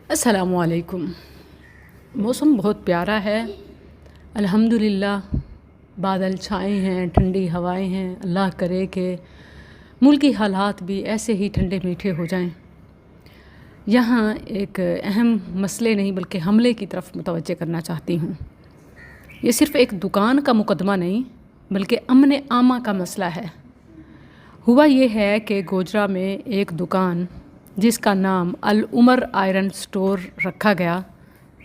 السلام علیکم۔ موسم بہت پیارا ہے، الحمدللہ۔ بادل چھائے ہیں، ٹھنڈی ہوائیں ہیں۔ اللہ کرے کہ ملکی حالات بھی ایسے ہی ٹھنڈے میٹھے ہو جائیں۔ یہاں ایک اہم مسئلے نہیں بلکہ حملے کی طرف متوجہ کرنا چاہتی ہوں۔ یہ صرف ایک دکان کا مقدمہ نہیں بلکہ امن عامہ کا مسئلہ ہے۔ ہوا یہ ہے کہ گوجرا میں ایک دکان جس کا نام العمر آئرن سٹور رکھا گیا،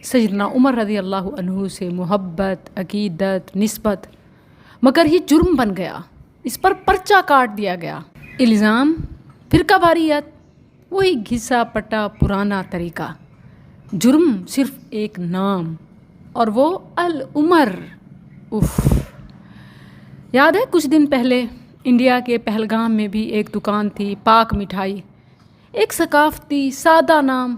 سیدنا عمر رضی اللہ عنہ سے محبت، عقیدت، نسبت، مگر یہ جرم بن گیا۔ اس پر پرچہ کاٹ دیا گیا۔ الزام فرقہ واریت، وہی گھسا پٹا پرانا طریقہ۔ جرم صرف ایک نام اور وہ العمر۔ اف! یاد ہے کچھ دن پہلے انڈیا کے پہلگام میں بھی ایک دکان تھی، پاک مٹھائی۔ ایک ثقافتی سادہ نام،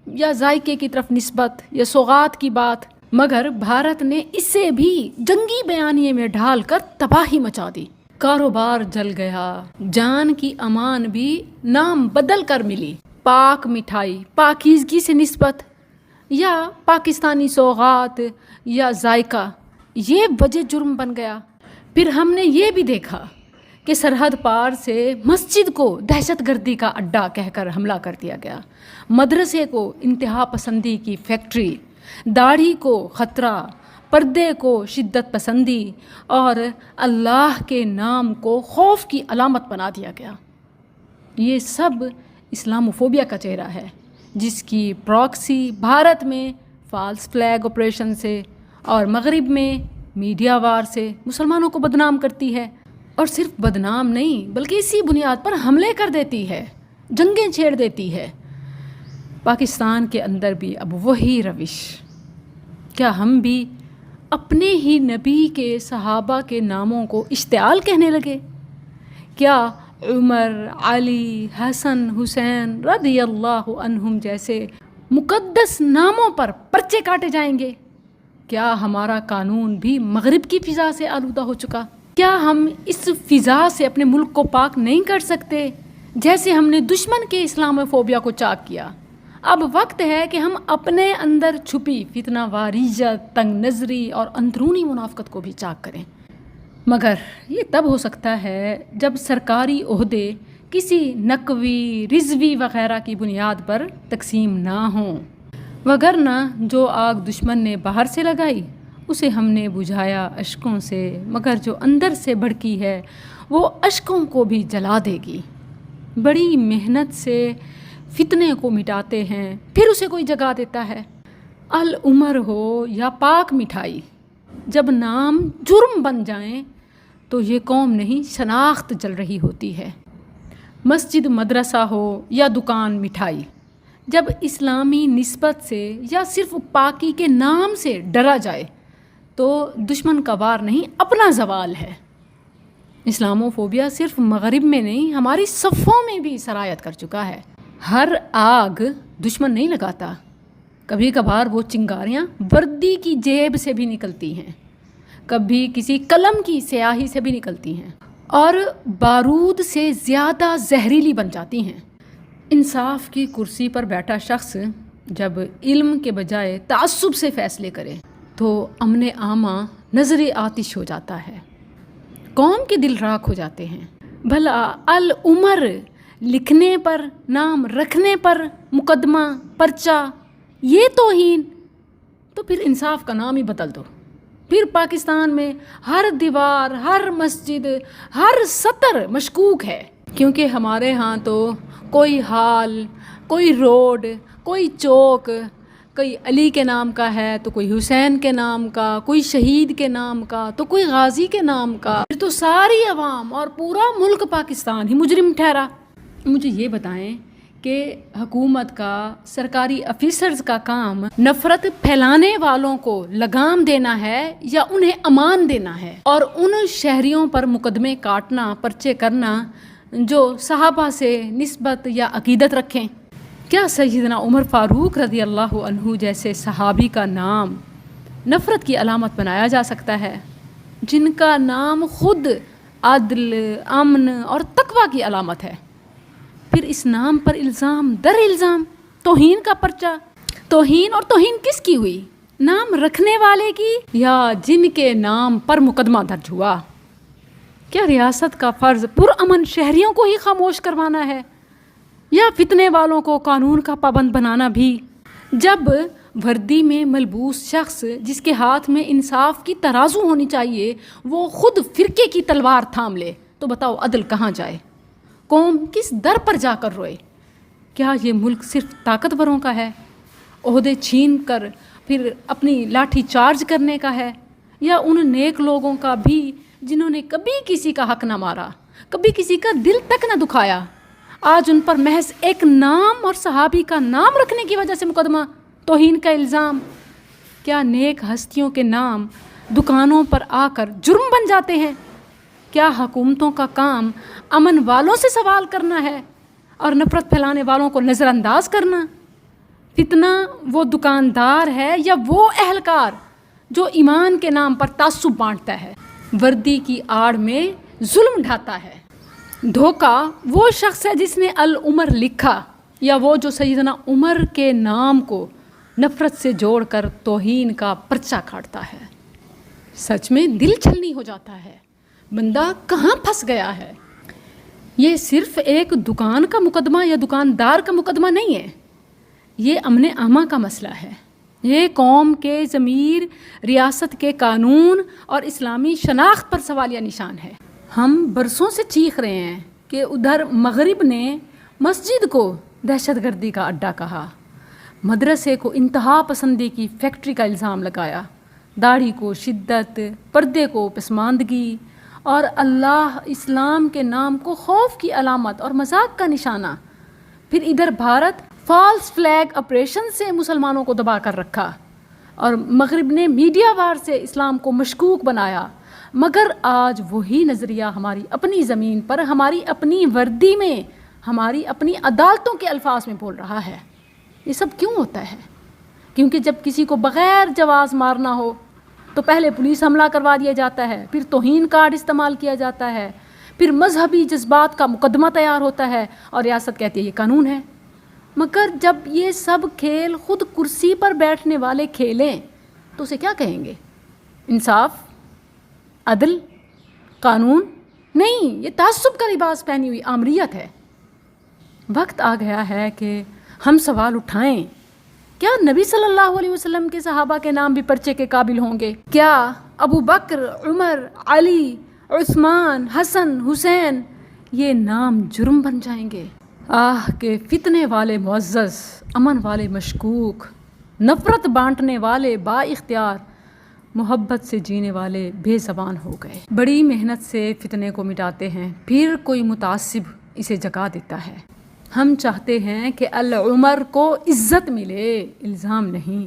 یا ذائقے کی طرف نسبت، یا سوغات کی بات، مگر بھارت نے اسے بھی جنگی بیانیے میں ڈھال کر تباہی مچا دی۔ کاروبار جل گیا، جان کی امان بھی نام بدل کر ملی۔ پاک مٹھائی، پاکیزگی سے نسبت، یا پاکستانی سوغات یا ذائقہ، یہ وجہ جرم بن گیا۔ پھر ہم نے یہ بھی دیکھا کہ سرحد پار سے مسجد کو دہشت گردی کا اڈا کہہ کر حملہ کر دیا گیا، مدرسے کو انتہا پسندی کی فیکٹری، داڑھی کو خطرہ، پردے کو شدت پسندی، اور اللہ کے نام کو خوف کی علامت بنا دیا گیا۔ یہ سب اسلاموفوبیا کا چہرہ ہے، جس کی پراکسی بھارت میں فالس فلیگ آپریشن سے اور مغرب میں میڈیا وار سے مسلمانوں کو بدنام کرتی ہے، اور صرف بدنام نہیں بلکہ اسی بنیاد پر حملے کر دیتی ہے، جنگیں چھیڑ دیتی ہے۔ پاکستان کے اندر بھی اب وہی روش۔ کیا ہم بھی اپنے ہی نبی کے صحابہ کے ناموں کو اشتعال کہنے لگے؟ کیا عمر، علی، حسن، حسین رضی اللہ عنہم جیسے مقدس ناموں پر پرچے کاٹے جائیں گے؟ کیا ہمارا قانون بھی مغرب کی فضا سے آلودہ ہو چکا؟ کیا ہم اس فضا سے اپنے ملک کو پاک نہیں کر سکتے جیسے ہم نے دشمن کے اسلاموفوبیا کو چاک کیا؟ اب وقت ہے کہ ہم اپنے اندر چھپی فتنہ واریت، تنگ نظری اور اندرونی منافقت کو بھی چاک کریں۔ مگر یہ تب ہو سکتا ہے جب سرکاری عہدے کسی نقوی، رضوی وغیرہ کی بنیاد پر تقسیم نہ ہوں، وگرنہ جو آگ دشمن نے باہر سے لگائی اسے ہم نے بجھایا اشکوں سے، مگر جو اندر سے بھڑکی ہے وہ اشکوں کو بھی جلا دے گی۔ بڑی محنت سے فتنے کو مٹاتے ہیں، پھر اسے کوئی جگا دیتا ہے۔ العمر ہو یا پاک مٹھائی، جب نام جرم بن جائیں تو یہ قوم نہیں شناخت جل رہی ہوتی ہے۔ مسجد، مدرسہ ہو یا دکان مٹھائی، جب اسلامی نسبت سے یا صرف پاکی کے نام سے ڈرا جائے تو دشمن کا وار نہیں، اپنا زوال ہے۔ اسلاموفوبیا صرف مغرب میں نہیں، ہماری صفوں میں بھی سرایت کر چکا ہے۔ ہر آگ دشمن نہیں لگاتا، کبھی کبھار وہ چنگاریاں وردی کی جیب سے بھی نکلتی ہیں، کبھی کسی قلم کی سیاہی سے بھی نکلتی ہیں، اور بارود سے زیادہ زہریلی بن جاتی ہیں۔ انصاف کی کرسی پر بیٹھا شخص جب علم کے بجائے تعصب سے فیصلے کرے تو امن عامہ نظر آتش ہو جاتا ہے، قوم کے دل راکھ ہو جاتے ہیں۔ بھلا العمر لکھنے پر، نام رکھنے پر مقدمہ، پرچہ، یہ توہین، تو پھر انصاف کا نام ہی بدل دو۔ پھر پاکستان میں ہر دیوار، ہر مسجد، ہر سطر مشکوک ہے، کیونکہ ہمارے ہاں تو کوئی حال، کوئی روڈ، کوئی چوک، کوئی علی کے نام کا ہے تو کوئی حسین کے نام کا، کوئی شہید کے نام کا تو کوئی غازی کے نام کا، پھر تو ساری عوام اور پورا ملک پاکستان ہی مجرم ٹھہرا۔ مجھے یہ بتائیں کہ حکومت کا، سرکاری افیسرز کا کام نفرت پھیلانے والوں کو لگام دینا ہے یا انہیں امان دینا ہے، اور ان شہریوں پر مقدمے کاٹنا، پرچے کرنا جو صحابہ سے نسبت یا عقیدت رکھیں؟ کیا سیدنا عمر فاروق رضی اللہ عنہ جیسے صحابی کا نام نفرت کی علامت بنایا جا سکتا ہے، جن کا نام خود عدل، امن اور تقوی کی علامت ہے؟ پھر اس نام پر الزام در الزام، توہین کا پرچہ۔ توہین، اور توہین کس کی ہوئی؟ نام رکھنے والے کی یا جن کے نام پر مقدمہ درج ہوا؟ کیا ریاست کا فرض پرامن شہریوں کو ہی خاموش کروانا ہے یا فتنے والوں کو قانون کا پابند بنانا بھی؟ جب وردی میں ملبوس شخص جس کے ہاتھ میں انصاف کی ترازو ہونی چاہیے وہ خود فرقے کی تلوار تھام لے تو بتاؤ عدل کہاں جائے؟ قوم کس در پر جا کر روئے؟ کیا یہ ملک صرف طاقتوروں کا ہے، عہدے چھین کر پھر اپنی لاٹھی چارج کرنے کا ہے، یا ان نیک لوگوں کا بھی جنہوں نے کبھی کسی کا حق نہ مارا، کبھی کسی کا دل تک نہ دکھایا، آج ان پر محض ایک نام اور صحابی کا نام رکھنے کی وجہ سے مقدمہ توہین کا الزام؟ کیا نیک ہستیوں کے نام دکانوں پر آ کر جرم بن جاتے ہیں؟ کیا حکومتوں کا کام امن والوں سے سوال کرنا ہے اور نفرت پھیلانے والوں کو نظر انداز کرنا؟ فتنہ وہ دکاندار ہے یا وہ اہلکار جو ایمان کے نام پر تعصب بانٹتا ہے، وردی کی آڑ میں ظلم ڈھاتا ہے؟ دھوکہ وہ شخص ہے جس نے العمر لکھا یا وہ جو سیدنا عمر کے نام کو نفرت سے جوڑ کر توہین کا پرچہ کاٹتا ہے؟ سچ میں دل چھلنی ہو جاتا ہے، بندہ کہاں پھنس گیا ہے؟ یہ صرف ایک دکان کا مقدمہ یا دکاندار کا مقدمہ نہیں ہے، یہ امن عامہ کا مسئلہ ہے، یہ قوم کے ضمیر، ریاست کے قانون اور اسلامی شناخت پر سوالیہ نشان ہے۔ ہم برسوں سے چیخ رہے ہیں کہ ادھر مغرب نے مسجد کو دہشت گردی کا اڈہ کہا، مدرسے کو انتہا پسندی کی فیکٹری کا الزام لگایا، داڑھی کو شدت، پردے کو پسماندگی اور اللہ اسلام کے نام کو خوف کی علامت اور مذاق کا نشانہ۔ پھر ادھر بھارت فالس فلیگ آپریشن سے مسلمانوں کو دبا کر رکھا اور مغرب نے میڈیا وار سے اسلام کو مشکوک بنایا، مگر آج وہی نظریہ ہماری اپنی زمین پر، ہماری اپنی وردی میں، ہماری اپنی عدالتوں کے الفاظ میں بول رہا ہے۔ یہ سب کیوں ہوتا ہے؟ کیونکہ جب کسی کو بغیر جواز مارنا ہو تو پہلے پولیس حملہ کروا دیا جاتا ہے، پھر توہین کارڈ استعمال کیا جاتا ہے، پھر مذہبی جذبات کا مقدمہ تیار ہوتا ہے اور ریاست کہتی ہے یہ قانون ہے۔ مگر جب یہ سب کھیل خود کرسی پر بیٹھنے والے کھیلیں تو اسے کیا کہیں گے؟ انصاف؟ عدل؟ قانون؟ نہیں، یہ تعصب کا لباس پہنی ہوئی آمریت ہے۔ وقت آ گیا ہے کہ ہم سوال اٹھائیں، کیا نبی صلی اللہ علیہ وسلم کے صحابہ کے نام بھی پرچے کے قابل ہوں گے؟ کیا ابو بکر، عمر، علی، عثمان، حسن، حسین یہ نام جرم بن جائیں گے؟ آہ کہ فتنے والے معزز، امن والے مشکوک، نفرت بانٹنے والے با اختیار، محبت سے جینے والے بے زبان ہو گئے۔ بڑی محنت سے فتنے کو مٹاتے ہیں، پھر کوئی متعصب اسے جگا دیتا ہے۔ ہم چاہتے ہیں کہ العمر کو عزت ملے، الزام نہیں،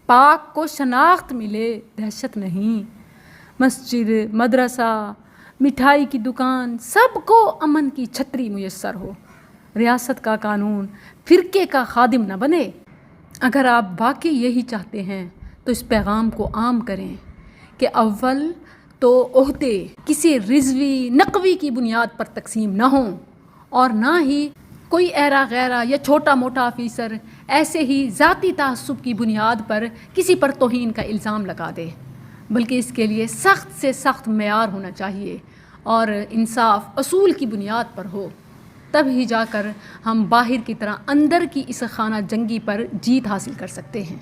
پاک کو شناخت ملے، دہشت نہیں، مسجد، مدرسہ، مٹھائی کی دکان، سب کو امن کی چھتری میسر ہو، ریاست کا قانون فرقے کا خادم نہ بنے۔ اگر آپ واقعی یہی چاہتے ہیں تو اس پیغام کو عام کریں کہ اول تو عہدے کسی رضوی نقوی کی بنیاد پر تقسیم نہ ہوں، اور نہ ہی کوئی ایرا غیرہ یا چھوٹا موٹا آفیسر ایسے ہی ذاتی تعصب کی بنیاد پر کسی پر توہین کا الزام لگا دے، بلکہ اس کے لیے سخت سے سخت معیار ہونا چاہیے اور انصاف اصول کی بنیاد پر ہو، تب ہی جا کر ہم باہر کی طرح اندر کی اس خانہ جنگی پر جیت حاصل کر سکتے ہیں۔